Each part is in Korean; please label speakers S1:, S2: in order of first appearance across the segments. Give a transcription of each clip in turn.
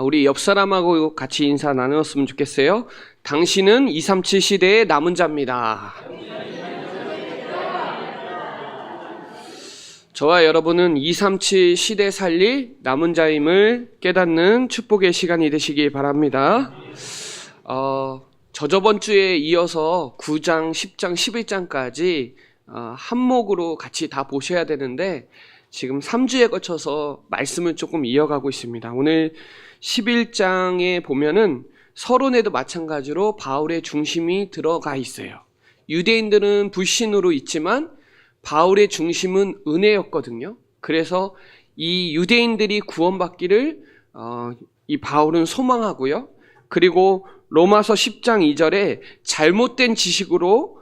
S1: 우리 옆 사람하고 같이 인사 나누었으면 좋겠어요. 당신은 237 시대의 남은 자입니다. 저와 여러분은 237 시대 살릴 남은 자임을 깨닫는 축복의 시간이 되시기 바랍니다. 저번 주에 이어서 9장, 10장, 11장까지 한목으로 같이 다 보셔야 되는데 지금 3주에 거쳐서 말씀을 조금 이어가고 있습니다. 오늘 11장에 보면은 서론에도 마찬가지로 바울의 중심이 들어가 있어요. 유대인들은 불신으로 있지만 바울의 중심은 은혜였거든요. 그래서 이 유대인들이 구원받기를 이 바울은 소망하고요. 그리고 로마서 10장 2절에 잘못된 지식으로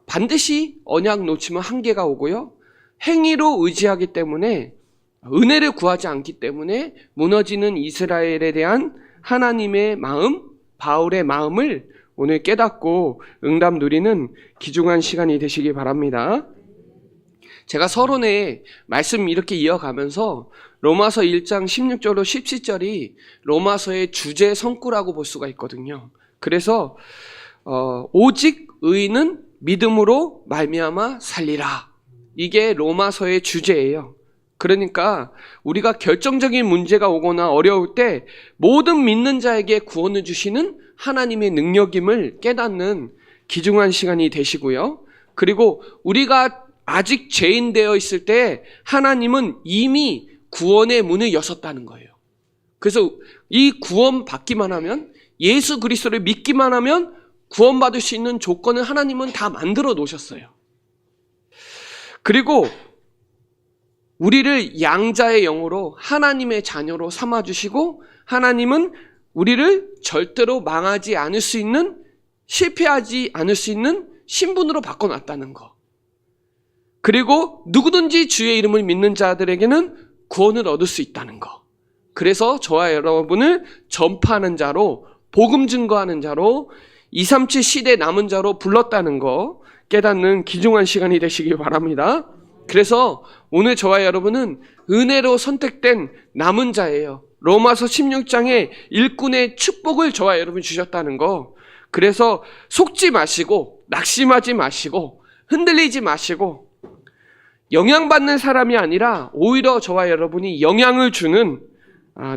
S1: 반드시 언약 놓치면 한계가 오고요. 행위로 의지하기 때문에 은혜를 구하지 않기 때문에 무너지는 이스라엘에 대한 하나님의 마음, 바울의 마음을 오늘 깨닫고 응답 누리는 귀중한 시간이 되시기 바랍니다. 제가 서론에 말씀 이렇게 이어가면서 로마서 1장 16절로 17절이 로마서의 주제 성구라고 볼 수가 있거든요. 그래서 오직 의인은 믿음으로 말미암아 살리라. 이게 로마서의 주제예요. 그러니까 우리가 결정적인 문제가 오거나 어려울 때 모든 믿는 자에게 구원을 주시는 하나님의 능력임을 깨닫는 귀중한 시간이 되시고요. 그리고 우리가 아직 죄인 되어 있을 때 하나님은 이미 구원의 문을 여셨다는 거예요. 그래서 이 구원 받기만 하면, 예수 그리스도를 믿기만 하면 구원받을 수 있는 조건을 하나님은 다 만들어 놓으셨어요. 그리고 우리를 양자의 영으로 하나님의 자녀로 삼아주시고, 하나님은 우리를 절대로 망하지 않을 수 있는, 실패하지 않을 수 있는 신분으로 바꿔놨다는 거. 그리고 누구든지 주의 이름을 믿는 자들에게는 구원을 얻을 수 있다는 거. 그래서 저와 여러분을 전파하는 자로, 복음 증거하는 자로, 237 시대 남은 자로 불렀다는 거 깨닫는 귀중한 시간이 되시기 바랍니다. 그래서 오늘 저와 여러분은 은혜로 선택된 남은 자예요. 로마서 16장에 일꾼의 축복을 저와 여러분 주셨다는 거. 그래서 속지 마시고, 낙심하지 마시고, 흔들리지 마시고, 영향받는 사람이 아니라 오히려 저와 여러분이 영향을 주는,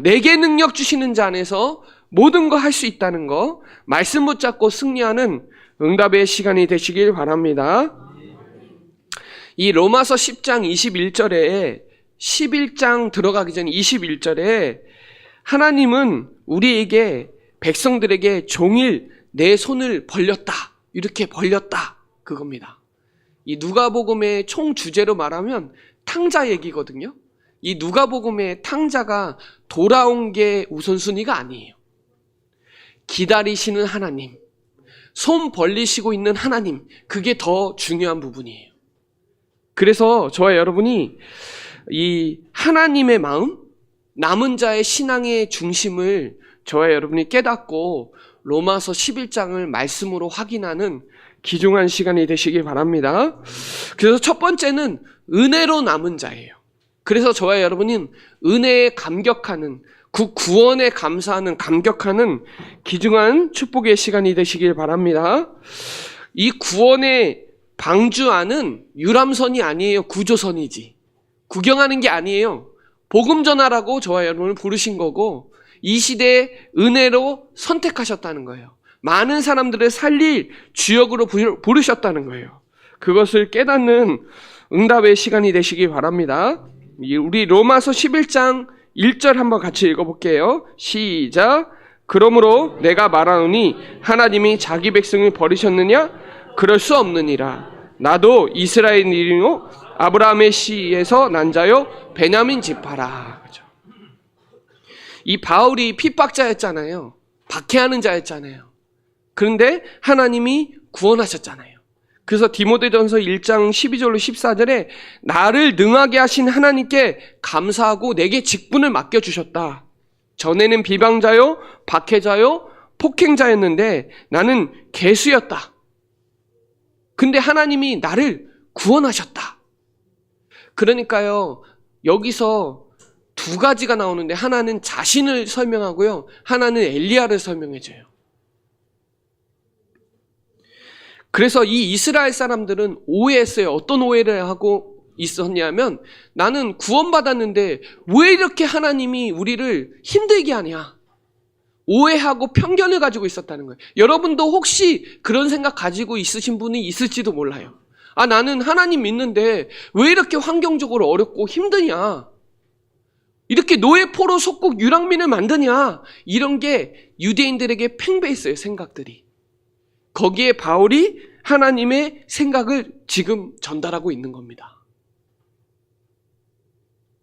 S1: 내게 능력 주시는 자 안에서 모든 거 할 수 있다는 거, 말씀 붙잡고 승리하는 응답의 시간이 되시길 바랍니다. 이 로마서 10장 21절에 11장 들어가기 전 21절에 하나님은 우리에게, 백성들에게 종일 내 손을 벌렸다, 이렇게 벌렸다, 그겁니다. 이 누가복음의 총 주제로 말하면 탕자 얘기거든요. 이 누가복음의 탕자가 돌아온 게 우선순위가 아니에요. 기다리시는 하나님, 손 벌리시고 있는 하나님, 그게 더 중요한 부분이에요. 그래서 저와 여러분이 이 하나님의 마음, 남은 자의 신앙의 중심을 저와 여러분이 깨닫고 로마서 11장을 말씀으로 확인하는 귀중한 시간이 되시기 바랍니다. 그래서 첫 번째는 은혜로 남은 자예요. 그래서 저와 여러분은 은혜에 감격하는, 그 구원에 감사하는, 감격하는 귀중한 축복의 시간이 되시길 바랍니다. 이 구원의 방주안은 유람선이 아니에요. 구조선이지. 구경하는 게 아니에요. 복음 전하라고 저와 여러분을 부르신 거고, 이 시대에 은혜로 선택하셨다는 거예요. 많은 사람들을 살릴 주역으로 부르셨다는 거예요. 그것을 깨닫는 응답의 시간이 되시기 바랍니다. 우리 로마서 11장 1절 한번 같이 읽어볼게요. 시작. 그러므로 내가 말하노니 하나님이 자기 백성을 버리셨느냐? 그럴 수 없느니라. 나도 이스라엘인이요 아브라함의 씨에서 난 자요 베냐민 지파라. 그렇죠? 이 바울이 핍박자였잖아요. 박해하는 자였잖아요. 그런데 하나님이 구원하셨잖아요. 그래서 디모데전서 1장 12절로 14절에 나를 능하게 하신 하나님께 감사하고 내게 직분을 맡겨주셨다. 전에는 비방자요, 박해자요, 폭행자였는데 나는 개수였다. 근데 하나님이 나를 구원하셨다. 그러니까요, 여기서 두 가지가 나오는데 하나는 자신을 설명하고요. 하나는 엘리야를 설명해줘요. 그래서 이 이스라엘 사람들은 오해했어요. 어떤 오해를 하고 있었냐면 나는 구원받았는데 왜 이렇게 하나님이 우리를 힘들게 하냐. 오해하고 편견을 가지고 있었다는 거예요. 여러분도 혹시 그런 생각 가지고 있으신 분이 있을지도 몰라요. 아, 나는 하나님 믿는데 왜 이렇게 환경적으로 어렵고 힘드냐. 이렇게 노예포로 속국 유랑민을 만드냐. 이런 게 유대인들에게 팽배했어요. 생각들이. 거기에 바울이 하나님의 생각을 지금 전달하고 있는 겁니다.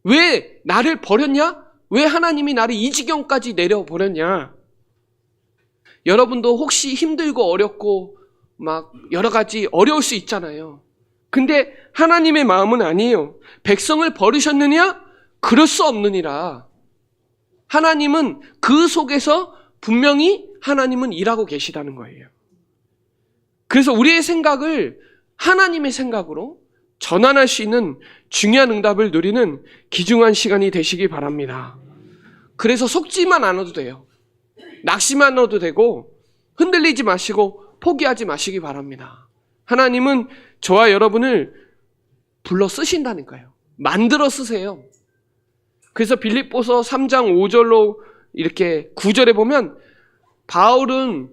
S1: 왜 나를 버렸냐? 왜 하나님이 나를 이 지경까지 내려버렸냐? 여러분도 혹시 힘들고 어렵고 막 여러 가지 어려울 수 있잖아요. 근데 하나님의 마음은 아니에요. 백성을 버리셨느냐? 그럴 수 없느니라. 하나님은 그 속에서 분명히 하나님은 일하고 계시다는 거예요. 그래서 우리의 생각을 하나님의 생각으로 전환할 수 있는 중요한 응답을 누리는 귀중한 시간이 되시기 바랍니다. 그래서 속지만 않아도 돼요. 낙심만 넣어도 되고 흔들리지 마시고 포기하지 마시기 바랍니다. 하나님은 저와 여러분을 불러 쓰신다니까요. 만들어 쓰세요. 그래서 빌립보서 3장 5절로 이렇게 9절에 보면 바울은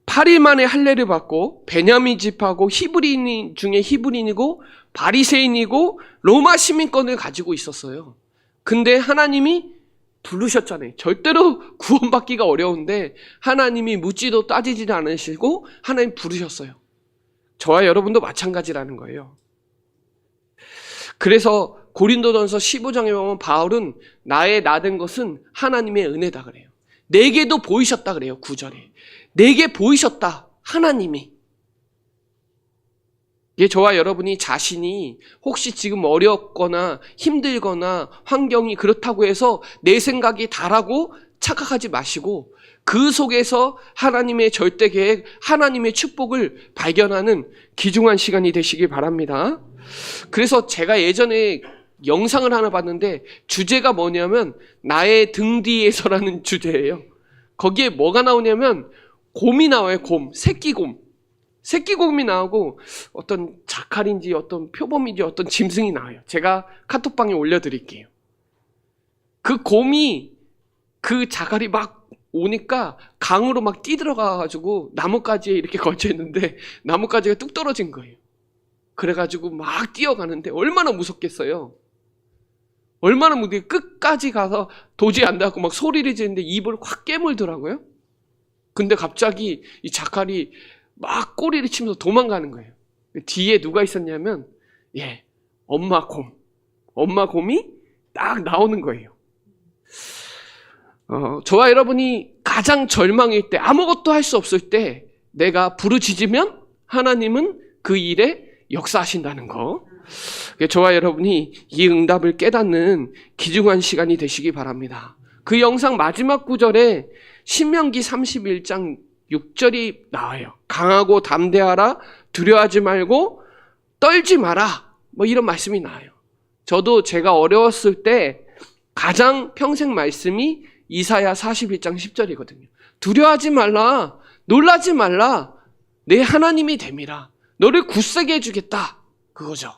S1: 8일 만에 할례를 받고 베냐민 집하고 히브리인 중에 히브리인이고 바리새인이고 로마 시민권을 가지고 있었어요. 근데 하나님이 부르셨잖아요. 절대로 구원받기가 어려운데 하나님이 묻지도 따지지도 않으시고 하나님 부르셨어요. 저와 여러분도 마찬가지라는 거예요. 그래서 고린도전서 15장에 보면 바울은 나의 나된 것은 하나님의 은혜다 그래요. 내게도 보이셨다 그래요. 9절에. 내게 보이셨다. 하나님이. 이게 저와 여러분이 자신이 혹시 지금 어렵거나 힘들거나 환경이 그렇다고 해서 내 생각이 다라고 착각하지 마시고 그 속에서 하나님의 절대 계획, 하나님의 축복을 발견하는 귀중한 시간이 되시기 바랍니다. 그래서 제가 예전에 영상을 하나 봤는데 주제가 뭐냐면 나의 등 뒤에서라는 주제예요. 거기에 뭐가 나오냐면 곰이 나와요. 곰, 새끼곰. 새끼곰이 나오고 어떤 자칼인지 어떤 표범인지 어떤 짐승이 나와요. 제가 카톡방에 올려드릴게요. 그 곰이 그 자갈이 막 오니까 강으로 막 뛰들어가가지고 나뭇가지에 이렇게 걸쳐있는데 나뭇가지가 뚝 떨어진 거예요. 그래가지고 막 뛰어가는데 얼마나 무섭겠어요. 얼마나 무섭게 끝까지 가서 도저히 안 닿고 막 소리를 지르는데 입을 확 깨물더라고요. 근데 갑자기 이 자칼이 막 꼬리를 치면서 도망가는 거예요. 뒤에 누가 있었냐면 엄마 곰. 엄마 곰이 딱 나오는 거예요. 저와 여러분이 가장 절망일 때 아무것도 할 수 없을 때 내가 부르짖으면 하나님은 그 일에 역사하신다는 거. 저와 여러분이 이 응답을 깨닫는 귀중한 시간이 되시기 바랍니다. 그 영상 마지막 구절에 신명기 31장 6절이 나와요. 강하고 담대하라, 두려워하지 말고 떨지 마라. 뭐 이런 말씀이 나와요. 저도 제가 어려웠을 때 가장 평생 말씀이 이사야 41장 10절이거든요. 두려워하지 말라, 놀라지 말라, 내 하나님이 됨이라. 너를 굳세게 해주겠다. 그거죠.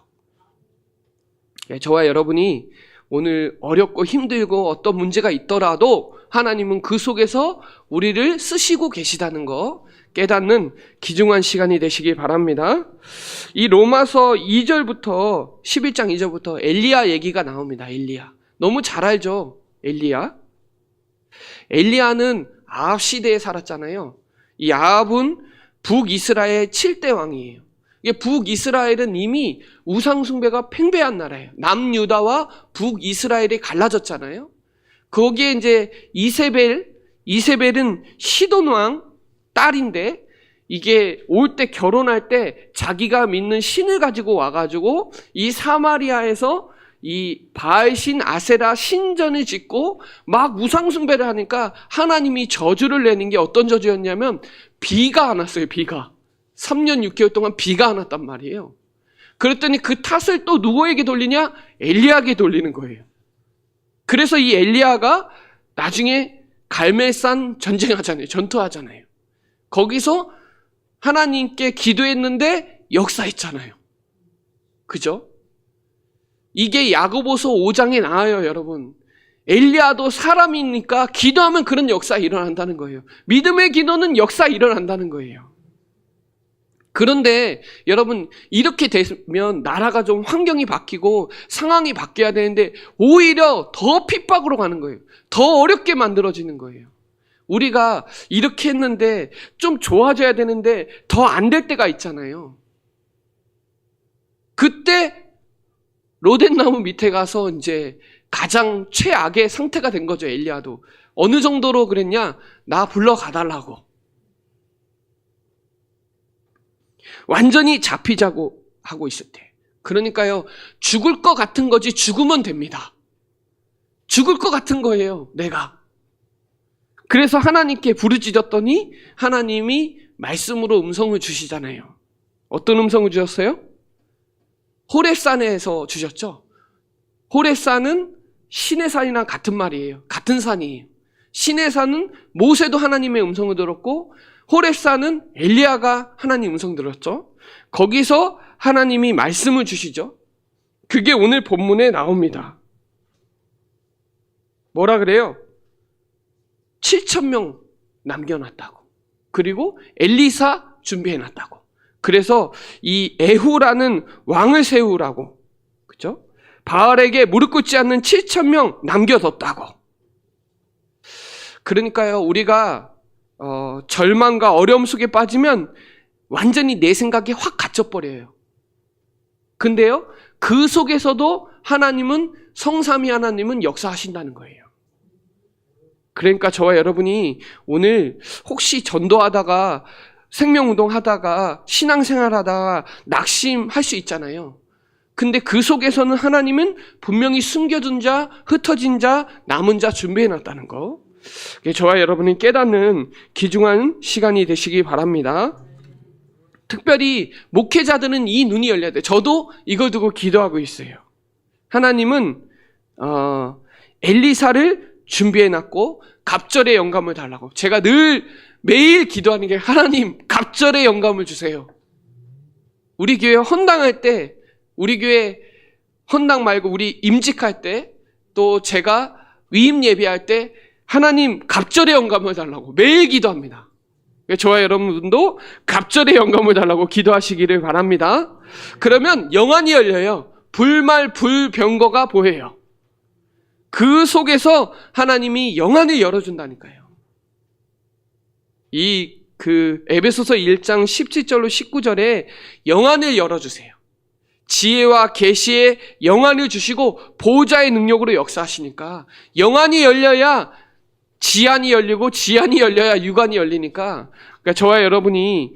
S1: 저와 여러분이 오늘 어렵고 힘들고 어떤 문제가 있더라도 하나님은 그 속에서 우리를 쓰시고 계시다는 거 깨닫는 귀중한 시간이 되시기 바랍니다. 이 로마서 2절부터 11장 2절부터 엘리야 얘기가 나옵니다. 엘리야. 너무 잘 알죠? 엘리야. 엘리야는 아합 시대에 살았잖아요. 이 아합은 북이스라엘 7대 왕이에요. 이게 북이스라엘은 이미 우상숭배가 팽배한 나라예요. 남유다와 북이스라엘이 갈라졌잖아요. 거기에 이제 이세벨은 시돈왕 딸인데 이게 올 때 결혼할 때 자기가 믿는 신을 가지고 와가지고 이 사마리아에서 이 바알신 아세라 신전을 짓고 막 우상숭배를 하니까 하나님이 저주를 내는 게 어떤 저주였냐면 비가 안 왔어요. 비가 3년 6개월 동안 비가 안 왔단 말이에요. 그랬더니 그 탓을 또 누구에게 돌리냐? 엘리야에게 돌리는 거예요. 그래서 이 엘리야가 나중에 갈멜산 전쟁하잖아요. 전투하잖아요. 거기서 하나님께 기도했는데 역사했잖아요. 그죠? 이게 야고보서 5장에 나와요, 여러분. 엘리야도 사람이니까 기도하면 그런 역사 일어난다는 거예요. 믿음의 기도는 역사 일어난다는 거예요. 그런데 여러분, 이렇게 되면 나라가 좀 환경이 바뀌고 상황이 바뀌어야 되는데 오히려 더 핍박으로 가는 거예요. 더 어렵게 만들어지는 거예요. 우리가 이렇게 했는데 좀 좋아져야 되는데 더 안 될 때가 있잖아요. 그때 로덴나무 밑에 가서 이제 가장 최악의 상태가 된 거죠, 엘리야도. 어느 정도로 그랬냐? 나 불러가달라고. 완전히 잡히자고 하고 있을 때. 그러니까요, 죽을 것 같은 거지 죽으면 됩니다. 죽을 것 같은 거예요, 내가. 그래서 하나님께 부르짖었더니 하나님이 말씀으로 음성을 주시잖아요. 어떤 음성을 주셨어요? 호렙산에서 주셨죠. 호렙산은 신의 산이랑 같은 말이에요. 같은 산이에요. 신의 산은 모세도 하나님의 음성을 들었고 호렙산은 엘리야가 하나님 음성 들었죠. 거기서 하나님이 말씀을 주시죠. 그게 오늘 본문에 나옵니다. 뭐라 그래요? 7,000명 남겨놨다고. 그리고 엘리사 준비해놨다고. 그래서 이 에후라는 왕을 세우라고. 그죠? 바알에게 무릎 꿇지 않는 7,000명 남겨뒀다고. 그러니까요, 우리가 절망과 어려움 속에 빠지면 완전히 내 생각이 확 갇혀버려요. 근데요, 그 속에서도 하나님은, 성삼위 하나님은 역사하신다는 거예요. 그러니까 저와 여러분이 오늘 혹시 전도하다가, 생명운동 하다가, 신앙생활 하다가 낙심할 수 있잖아요. 근데 그 속에서는 하나님은 분명히 숨겨둔 자, 흩어진 자, 남은 자 준비해놨다는 거. 저와 여러분이 깨닫는 귀중한 시간이 되시기 바랍니다. 특별히 목회자들은 이 눈이 열려야 돼요. 저도 이걸 두고 기도하고 있어요. 하나님은 엘리사를 준비해놨고 갑절의 영감을 달라고. 제가 늘 매일 기도하는 게 하나님 갑절의 영감을 주세요. 우리 교회 헌당할 때, 우리 교회 헌당 말고 우리 임직할 때, 또 제가 위임 예배할 때 하나님 갑절의 영감을 달라고 매일 기도합니다. 저와 여러분도 갑절의 영감을 달라고 기도하시기를 바랍니다. 그러면 영안이 열려요. 불말 불병거가 보여요. 그 속에서 하나님이 영안을 열어준다니까요. 에베소서 1장 17절로 19절에 영안을 열어주세요. 지혜와 계시의 영안을 주시고 보호자의 능력으로 역사하시니까 영안이 열려야 지안이 열리고 지안이 열려야 유관이 열리니까, 그러니까 저와 여러분이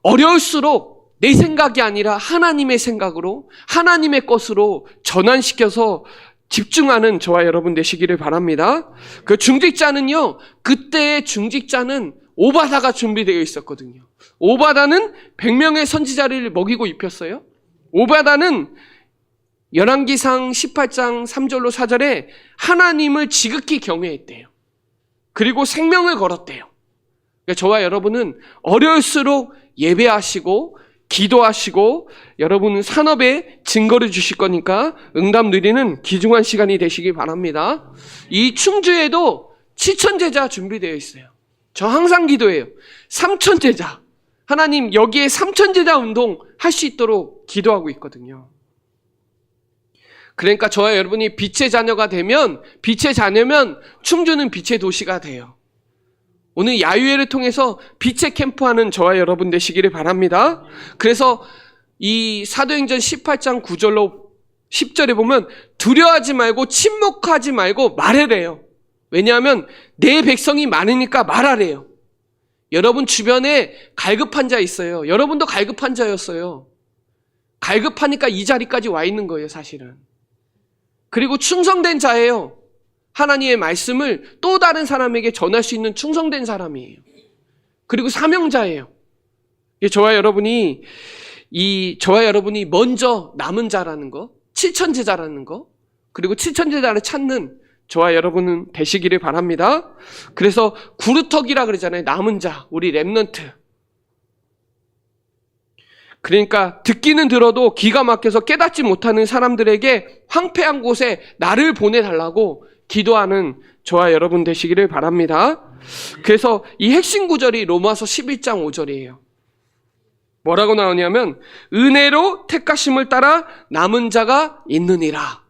S1: 어려울수록 내 생각이 아니라 하나님의 생각으로, 하나님의 것으로 전환시켜서 집중하는 저와 여러분 되시기를 바랍니다. 그 중직자는요, 그때의 중직자는 오바다가 준비되어 있었거든요. 오바다는 100명의 선지자를 먹이고 입혔어요. 오바다는 열왕기상 18장 3절로 4절에 하나님을 지극히 경외했대요. 그리고 생명을 걸었대요. 그러니까 저와 여러분은 어려울수록 예배하시고 기도하시고 여러분은 산업에 증거를 주실 거니까 응답 누리는 귀중한 시간이 되시기 바랍니다. 이 충주에도 7,000제자 준비되어 있어요. 저 항상 기도해요. 3,000제자. 하나님 여기에 3,000제자 운동 할 수 있도록 기도하고 있거든요. 그러니까 저와 여러분이 빛의 자녀가 되면, 빛의 자녀면 충주는 빛의 도시가 돼요. 오늘 야유회를 통해서 빛의 캠프하는 저와 여러분 되시기를 바랍니다. 그래서 이 사도행전 18장 9절로 10절에 보면 두려워하지 말고 침묵하지 말고 말하래요. 왜냐하면 내 백성이 많으니까 말하래요. 여러분 주변에 갈급한 자 있어요. 여러분도 갈급한 자였어요. 갈급하니까 이 자리까지 와 있는 거예요, 사실은. 그리고 충성된 자예요. 하나님의 말씀을 또 다른 사람에게 전할 수 있는 충성된 사람이에요. 그리고 사명자예요. 저와 여러분이 먼저 남은 자라는 거, 7,000제자라는 거, 그리고 칠천제자를 찾는 저와 여러분은 되시기를 바랍니다. 그래서 구루터기라 그러잖아요. 남은 자, 우리 렘넌트. 그러니까 듣기는 들어도 기가 막혀서 깨닫지 못하는 사람들에게 황폐한 곳에 나를 보내달라고 기도하는 저와 여러분 되시기를 바랍니다. 그래서 이 핵심 구절이 로마서 11장 5절이에요. 뭐라고 나오냐면 은혜로 택하심을 따라 남은 자가 있느니라.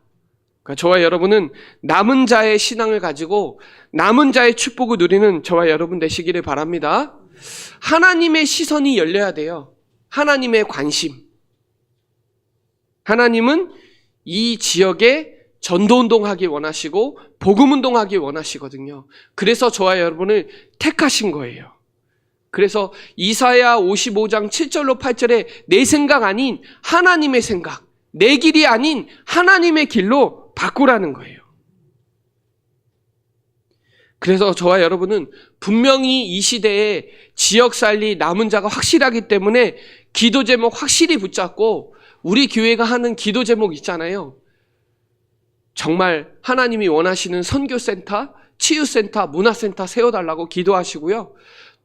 S1: 그러니까 저와 여러분은 남은 자의 신앙을 가지고 남은 자의 축복을 누리는 저와 여러분 되시기를 바랍니다. 하나님의 시선이 열려야 돼요. 하나님의 관심. 하나님은 이 지역에 전도운동하기 원하시고 복음운동하기 원하시거든요. 그래서 저와 여러분을 택하신 거예요. 그래서 이사야 55장 7절로 8절에 내 생각 아닌 하나님의 생각, 내 길이 아닌 하나님의 길로 바꾸라는 거예요. 그래서 저와 여러분은 분명히 이 시대에 지역살리 남은 자가 확실하기 때문에 기도 제목 확실히 붙잡고 우리 교회가 하는 기도 제목 있잖아요. 정말 하나님이 원하시는 선교센터, 치유센터, 문화센터 세워달라고 기도하시고요.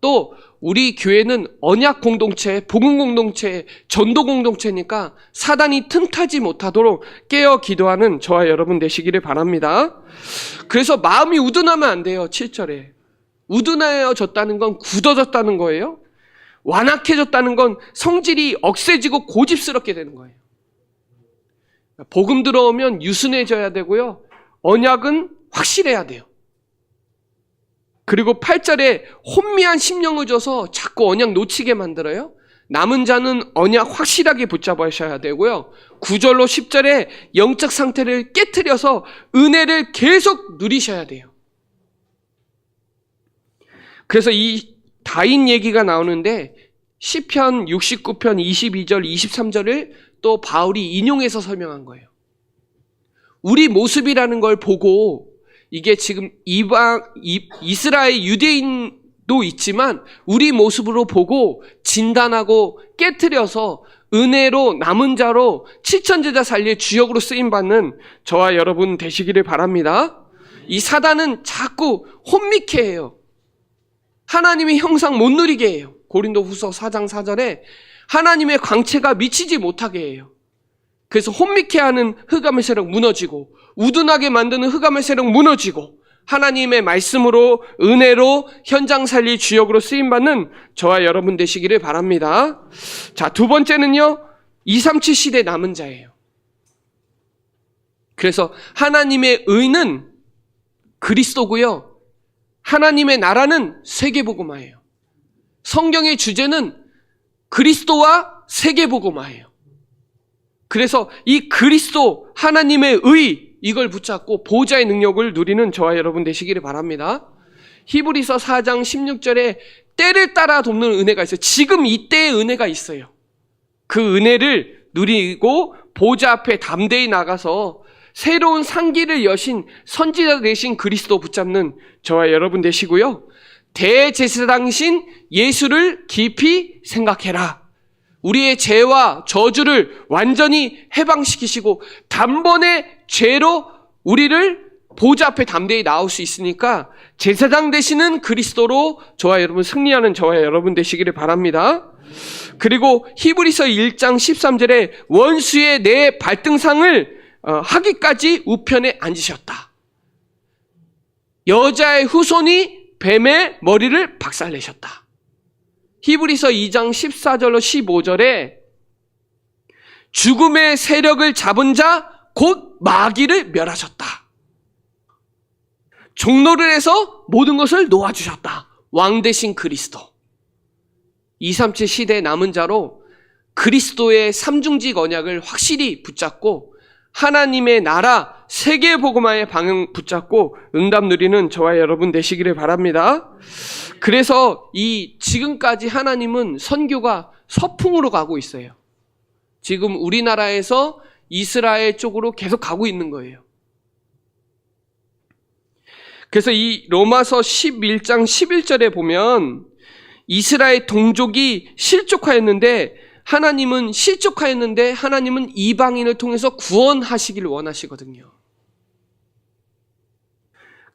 S1: 또 우리 교회는 언약 공동체, 복음 공동체, 전도 공동체니까 사단이 틈타지 못하도록 깨어 기도하는 저와 여러분 되시기를 바랍니다. 그래서 마음이 우둔하면 안 돼요. 7절에. 우둔해졌다는 건 굳어졌다는 거예요. 완악해졌다는 건 성질이 억세지고 고집스럽게 되는 거예요. 복음 들어오면 유순해져야 되고요. 언약은 확실해야 돼요. 그리고 8절에 혼미한 심령을 줘서 자꾸 언약 놓치게 만들어요. 남은 자는 언약 확실하게 붙잡으셔야 되고요. 9절로 10절에 영적 상태를 깨트려서 은혜를 계속 누리셔야 돼요. 그래서 이 다인 얘기가 나오는데 시편 69편 22절 23절을 또 바울이 인용해서 설명한 거예요. 우리 모습이라는 걸 보고 이게 지금 이스라엘 유대인도 있지만 우리 모습으로 보고 진단하고 깨트려서 은혜로 남은 자로 칠천제자 살릴 주역으로 쓰임받는 저와 여러분 되시기를 바랍니다. 이 사단은 자꾸 혼미케 해요. 하나님의 형상 못 누리게 해요. 고린도후서 4장 4절에 하나님의 광채가 미치지 못하게 해요. 그래서 혼미케 하는 흑암의 세력 무너지고 우둔하게 만드는 흑암의 세력 무너지고 하나님의 말씀으로 은혜로 현장 살릴 주역으로 쓰임받는 저와 여러분 되시기를 바랍니다. 자, 두 번째는요. 237 시대 남은 자예요. 그래서 하나님의 의는 그리스도고요. 하나님의 나라는 세계복음화예요. 성경의 주제는 그리스도와 세계복음화예요. 그래서 이 그리스도 하나님의 의 이걸 붙잡고 보좌의 능력을 누리는 저와 여러분 되시기를 바랍니다. 히브리서 4장 16절에 때를 따라 돕는 은혜가 있어요. 지금 이때의 은혜가 있어요. 그 은혜를 누리고 보좌 앞에 담대히 나가서 새로운 상기를 여신 선지자 되신 그리스도 붙잡는 저와 여러분 되시고요. 대제사장이신 예수를 깊이 생각해라. 우리의 죄와 저주를 완전히 해방시키시고 단번에 죄로 우리를 보좌 앞에 담대히 나올 수 있으니까 제사장 되시는 그리스도로 저와 여러분 승리하는 저와 여러분 되시기를 바랍니다. 그리고 히브리서 1장 13절에 원수의 내 발등상을 하기까지 우편에 앉으셨다. 여자의 후손이 뱀의 머리를 박살내셨다. 히브리서 2장 14절로 15절에 죽음의 세력을 잡은 자 곧 마귀를 멸하셨다. 종로를 해서 모든 것을 놓아주셨다. 왕 대신 그리스도. 237 시대의 남은 자로 그리스도의 삼중직 언약을 확실히 붙잡고 하나님의 나라 세계복음화의 방향 붙잡고 응답 누리는 저와 여러분 되시기를 바랍니다. 그래서 이 지금까지 하나님은 선교가 서풍으로 가고 있어요. 지금 우리나라에서 이스라엘 쪽으로 계속 가고 있는 거예요. 그래서 이 로마서 11장 11절에 보면 이스라엘 동족이 실족하였는데 하나님은 이방인을 통해서 구원하시기를 원하시거든요.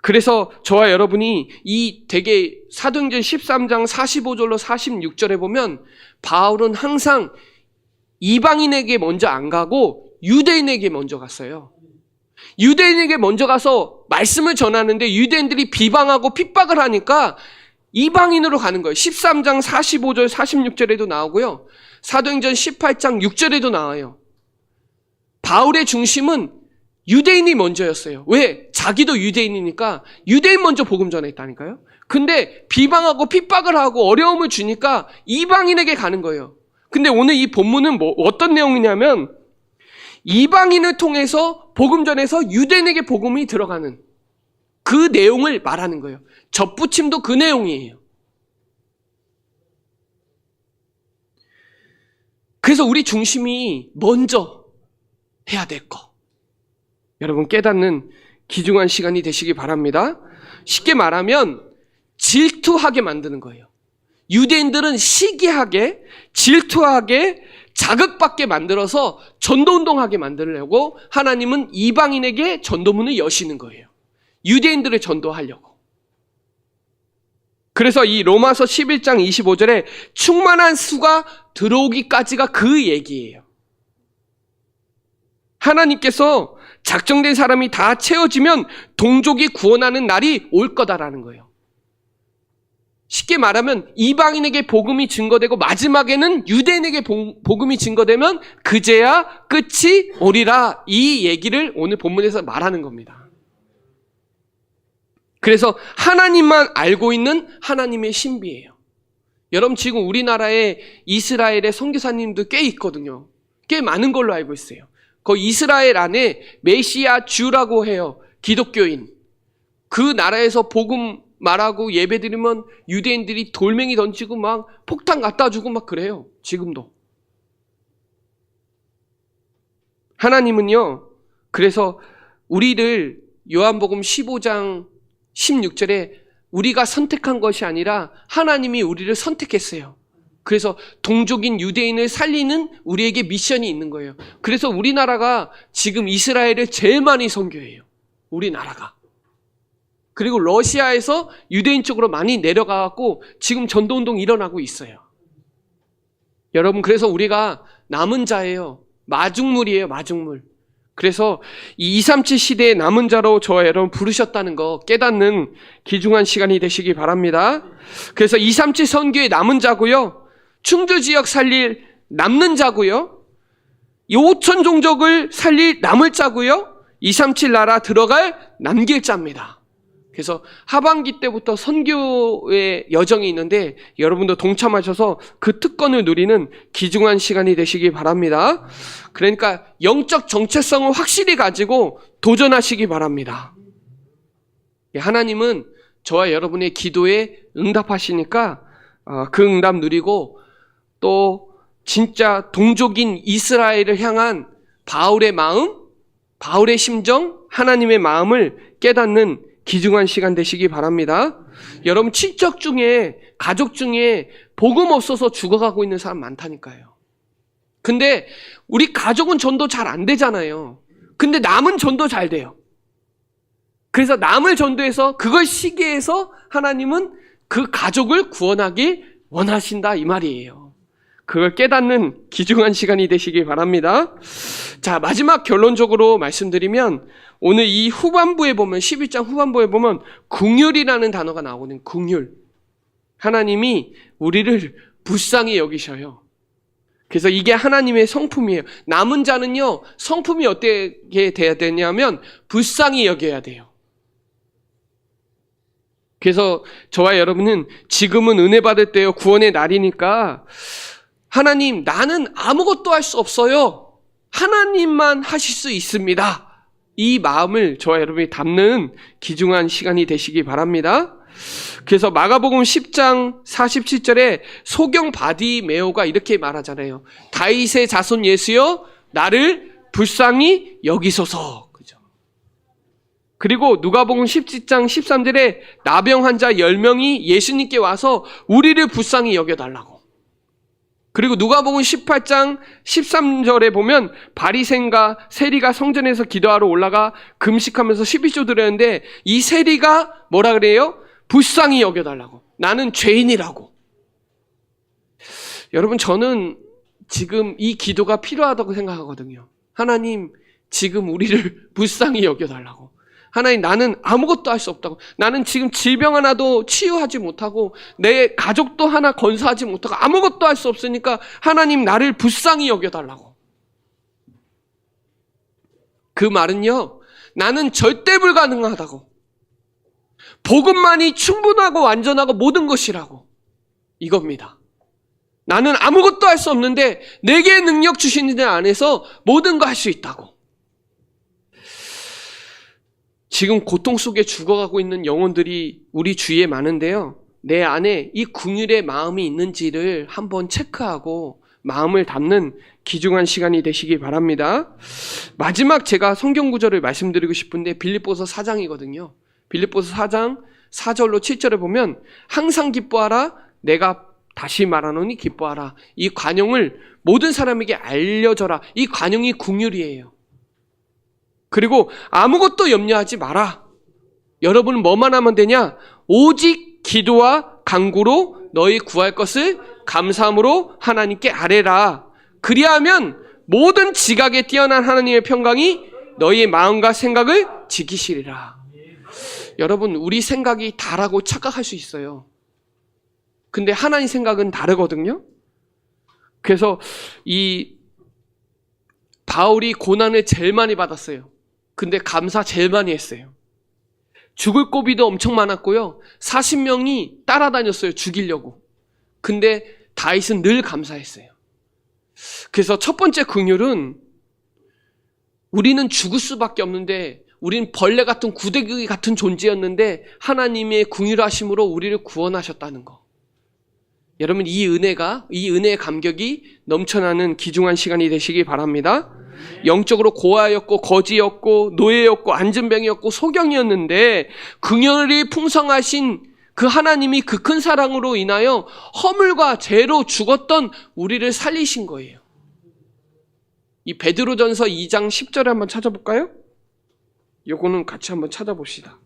S1: 그래서 저와 여러분이 이 되게 사도행전 13장 45절로 46절에 보면 바울은 항상 이방인에게 먼저 안 가고 유대인에게 먼저 갔어요. 유대인에게 먼저 가서 말씀을 전하는데 유대인들이 비방하고 핍박을 하니까 이방인으로 가는 거예요. 13장 45절 46절에도 나오고요. 사도행전 18장 6절에도 나와요. 바울의 중심은 유대인이 먼저였어요. 왜? 자기도 유대인이니까 유대인 먼저 복음 전했다니까요. 근데 비방하고 핍박을 하고 어려움을 주니까 이방인에게 가는 거예요. 근데 오늘 이 본문은 어떤 내용이냐면 이방인을 통해서 복음 전해서 유대인에게 복음이 들어가는 그 내용을 말하는 거예요. 접붙임도 그 내용이에요. 그래서 우리 중심이 먼저 해야 될 거. 여러분 깨닫는 귀중한 시간이 되시기 바랍니다. 쉽게 말하면 질투하게 만드는 거예요. 유대인들은 시기하게, 질투하게, 자극받게 만들어서 전도운동하게 만들려고 하나님은 이방인에게 전도문을 여시는 거예요. 유대인들을 전도하려고. 그래서 이 로마서 11장 25절에 충만한 수가 들어오기까지가 그 얘기예요. 하나님께서 작정된 사람이 다 채워지면 동족이 구원하는 날이 올 거다라는 거예요. 쉽게 말하면 이방인에게 복음이 증거되고 마지막에는 유대인에게 복음이 증거되면 그제야 끝이 오리라. 이 얘기를 오늘 본문에서 말하는 겁니다. 그래서 하나님만 알고 있는 하나님의 신비예요. 여러분 지금 우리나라에 이스라엘의 선교사님도 꽤 있거든요. 꽤 많은 걸로 알고 있어요. 그 이스라엘 안에 메시아 주라고 해요. 기독교인. 그 나라에서 복음 말하고 예배드리면 유대인들이 돌멩이 던지고 막 폭탄 갖다 주고 막 그래요. 지금도. 하나님은요. 그래서 우리를 요한복음 15장 16절에 우리가 선택한 것이 아니라 하나님이 우리를 선택했어요. 그래서 동족인 유대인을 살리는 우리에게 미션이 있는 거예요. 그래서 우리나라가 지금 이스라엘을 제일 많이 선교해요. 우리나라가. 그리고 러시아에서 유대인 쪽으로 많이 내려가고 지금 전도운동이 일어나고 있어요. 여러분 그래서 우리가 남은 자예요. 마중물이에요. 마중물. 그래서 이 237 시대의 남은 자로 저와 여러분 부르셨다는 거 깨닫는 귀중한 시간이 되시기 바랍니다. 그래서 237 선교의 남은 자고요. 충주 지역 살릴 남는 자고요. 5천 종족을 살릴 남을 자고요. 237 나라 들어갈 남길 자입니다. 그래서 하반기 때부터 선교의 여정이 있는데 여러분도 동참하셔서 그 특권을 누리는 귀중한 시간이 되시기 바랍니다. 그러니까 영적 정체성을 확실히 가지고 도전하시기 바랍니다. 하나님은 저와 여러분의 기도에 응답하시니까 그 응답 누리고 또 진짜 동족인 이스라엘을 향한 바울의 마음, 바울의 심정, 하나님의 마음을 깨닫는 귀중한 시간 되시기 바랍니다. 여러분 친척 중에 가족 중에 복음 없어서 죽어가고 있는 사람 많다니까요. 근데 우리 가족은 전도 잘 안 되잖아요. 근데 남은 전도 잘 돼요. 그래서 남을 전도해서 그걸 시기해서 하나님은 그 가족을 구원하기 원하신다 이 말이에요. 그걸 깨닫는 귀중한 시간이 되시기 바랍니다. 자, 마지막 결론적으로 말씀드리면 오늘 이 후반부에 보면 11장 후반부에 보면 긍휼이라는 단어가 나오거든요. 긍휼. 하나님이 우리를 불쌍히 여기셔요. 그래서 이게 하나님의 성품이에요. 남은 자는요. 성품이 어떻게 돼야 되냐면 불쌍히 여겨야 돼요. 그래서 저와 여러분은 지금은 은혜 받을 때요. 구원의 날이니까 하나님 나는 아무것도 할 수 없어요. 하나님만 하실 수 있습니다. 이 마음을 저와 여러분이 담는 귀중한 시간이 되시기 바랍니다. 그래서 마가복음 10장 47절에 소경 바디메오가 이렇게 말하잖아요. 다윗의 자손 예수여 나를 불쌍히 여기소서. 그죠? 그리고 누가복음 17장 13절에 나병 환자 10명이 예수님께 와서 우리를 불쌍히 여겨달라고. 그리고 누가복음 18장 13절에 보면 바리새인과 세리가 성전에서 기도하러 올라가 금식하면서 11조 드렸는데 이 세리가 뭐라 그래요? 불쌍히 여겨달라고. 나는 죄인이라고. 여러분, 저는 지금 이 기도가 필요하다고 생각하거든요. 하나님, 지금 우리를 불쌍히 여겨달라고. 하나님, 나는 아무것도 할 수 없다고. 나는 지금 질병 하나도 치유하지 못하고 내 가족도 하나 건사하지 못하고 아무것도 할 수 없으니까 하나님, 나를 불쌍히 여겨달라고. 그 말은요, 나는 절대 불가능하다고. 복음만이 충분하고 완전하고 모든 것이라고. 이겁니다. 나는 아무것도 할 수 없는데 내게 능력 주시는 데 안에서 모든 거 할 수 있다고. 지금 고통 속에 죽어가고 있는 영혼들이 우리 주위에 많은데요. 내 안에 이 긍휼의 마음이 있는지를 한번 체크하고 마음을 담는 귀중한 시간이 되시기 바랍니다. 마지막 제가 성경 구절을 말씀드리고 싶은데 빌립보서 4장이거든요. 빌립보서 4장 4절로 7절에 보면 항상 기뻐하라, 내가 다시 말하노니 기뻐하라. 이 관용을 모든 사람에게 알려줘라. 이 관용이 긍휼이에요. 그리고 아무것도 염려하지 마라. 여러분은 뭐만 하면 되냐? 오직 기도와 간구로 너희 구할 것을 감사함으로 하나님께 아뢰라. 그리하면 모든 지각에 뛰어난 하나님의 평강이 너희의 마음과 생각을 지키시리라. 여러분, 우리 생각이 다라고 착각할 수 있어요. 근데 하나님 생각은 다르거든요. 그래서 이 바울이 고난을 제일 많이 받았어요. 근데 감사 제일 많이 했어요. 죽을 고비도 엄청 많았고요. 40명이 따라다녔어요. 죽이려고. 근데 다윗은 늘 감사했어요. 그래서 첫 번째 긍휼은 우리는 죽을 수밖에 없는데, 우리는 벌레 같은 구더기 같은 존재였는데 하나님의 긍휼하심으로 우리를 구원하셨다는 거. 여러분, 이 은혜의 감격이 넘쳐나는 귀중한 시간이 되시기 바랍니다. 영적으로 고아였고 거지였고 노예였고 안진병이었고 소경이었는데 긍휼이 풍성하신 그 하나님이 그 큰 사랑으로 인하여 허물과 죄로 죽었던 우리를 살리신 거예요. 이 베드로전서 2장 10절에 한번 찾아볼까요? 요거는 같이 한번 찾아봅시다.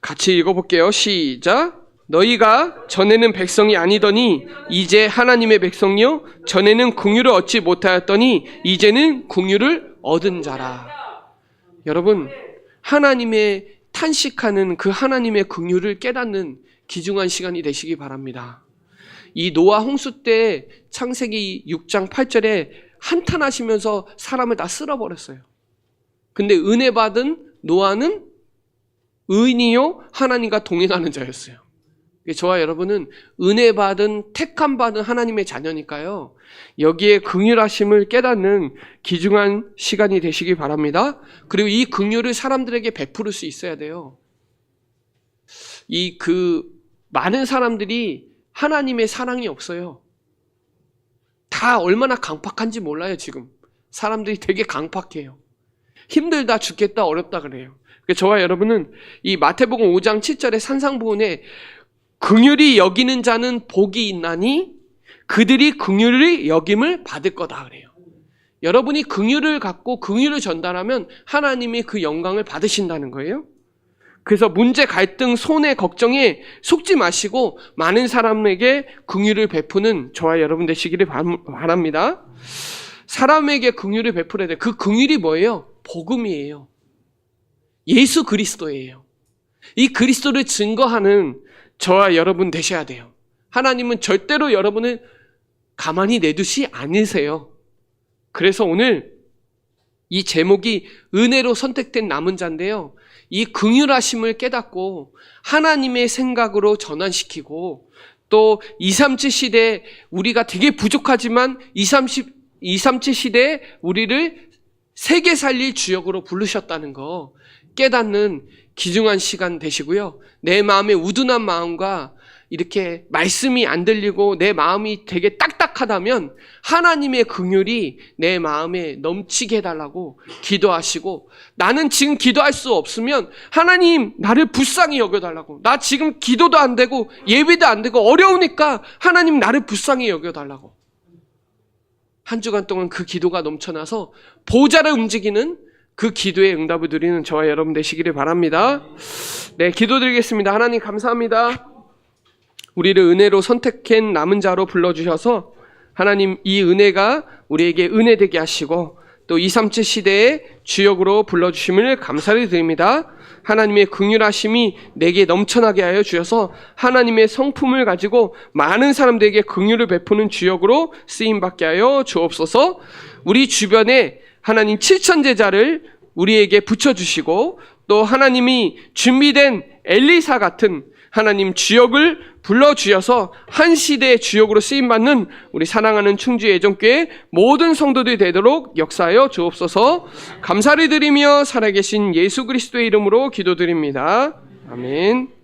S1: 같이 읽어볼게요. 시작. 너희가 전에는 백성이 아니더니 이제 하나님의 백성이요 전에는 긍휼을 얻지 못하였더니 이제는 긍휼을 얻은 자라. 여러분, 하나님의 탄식하는 그 하나님의 긍휼을 깨닫는 귀중한 시간이 되시기 바랍니다. 이 노아 홍수 때 창세기 6장 8절에 한탄하시면서 사람을 다 쓸어버렸어요. 근데 은혜 받은 노아는 의인이요 하나님과 동행하는 자였어요. 저와 여러분은 은혜 받은 택함 받은 하나님의 자녀니까요. 여기에 긍휼하심을 깨닫는 귀중한 시간이 되시기 바랍니다. 그리고 이 긍휼을 사람들에게 베풀 수 있어야 돼요. 많은 사람들이 하나님의 사랑이 없어요. 다 얼마나 강팍한지 몰라요. 지금 사람들이 되게 강팍해요. 힘들다, 죽겠다, 어렵다 그래요. 저와 여러분은 이 마태복음 5장 7절의 산상부훈에 긍휼히 여기는 자는 복이 있나니 그들이 긍휼히 여김을 받을 거다 그래요. 여러분이 긍휼을 갖고 긍휼을 전달하면 하나님이 그 영광을 받으신다는 거예요. 그래서 문제, 갈등, 손해, 걱정에 속지 마시고 많은 사람에게 긍휼을 베푸는 저와 여러분 되시기를 바랍니다. 사람에게 긍휼을 베풀어야 돼요. 그 긍휼이 뭐예요? 복음이에요. 예수 그리스도예요. 이 그리스도를 증거하는 저와 여러분 되셔야 돼요. 하나님은 절대로 여러분을 가만히 내두시 않으세요. 그래서 오늘 이 제목이 은혜로 선택된 남은 자인데요. 이 긍휼하심을 깨닫고 하나님의 생각으로 전환시키고 또 237 시대에 우리가 되게 부족하지만 237 시대에 우리를 세계 살릴 주역으로 부르셨다는 거 깨닫는 귀중한 시간 되시고요. 내 마음의 우둔한 마음과 이렇게 말씀이 안 들리고 내 마음이 되게 딱딱하다면 하나님의 긍휼이 내 마음에 넘치게 해달라고 기도하시고, 나는 지금 기도할 수 없으면 하나님 나를 불쌍히 여겨달라고, 나 지금 기도도 안 되고 예배도 안 되고 어려우니까 하나님 나를 불쌍히 여겨달라고, 한 주간 동안 그 기도가 넘쳐나서 보좌를 움직이는 그 기도의 응답을 누리는 저와 여러분 되시기를 바랍니다. 네, 기도드리겠습니다. 하나님 감사합니다. 우리를 은혜로 선택한 남은 자로 불러주셔서 하나님 이 은혜가 우리에게 은혜 되게 하시고 또 237 시대의 주역으로 불러주심을 감사를 드립니다. 하나님의 긍휼하심이 내게 넘쳐나게 하여 주셔서 하나님의 성품을 가지고 많은 사람들에게 긍휼을 베푸는 주역으로 쓰임받게 하여 주옵소서. 우리 주변에 하나님 7천제자를 우리에게 붙여주시고 또 하나님이 준비된 엘리사 같은 하나님 주역을 불러주셔서 한 시대의 주역으로 쓰임받는 우리 사랑하는 충주예정교회 모든 성도들이 되도록 역사하여 주옵소서. 감사를 드리며 살아계신 예수 그리스도의 이름으로 기도드립니다. 아멘.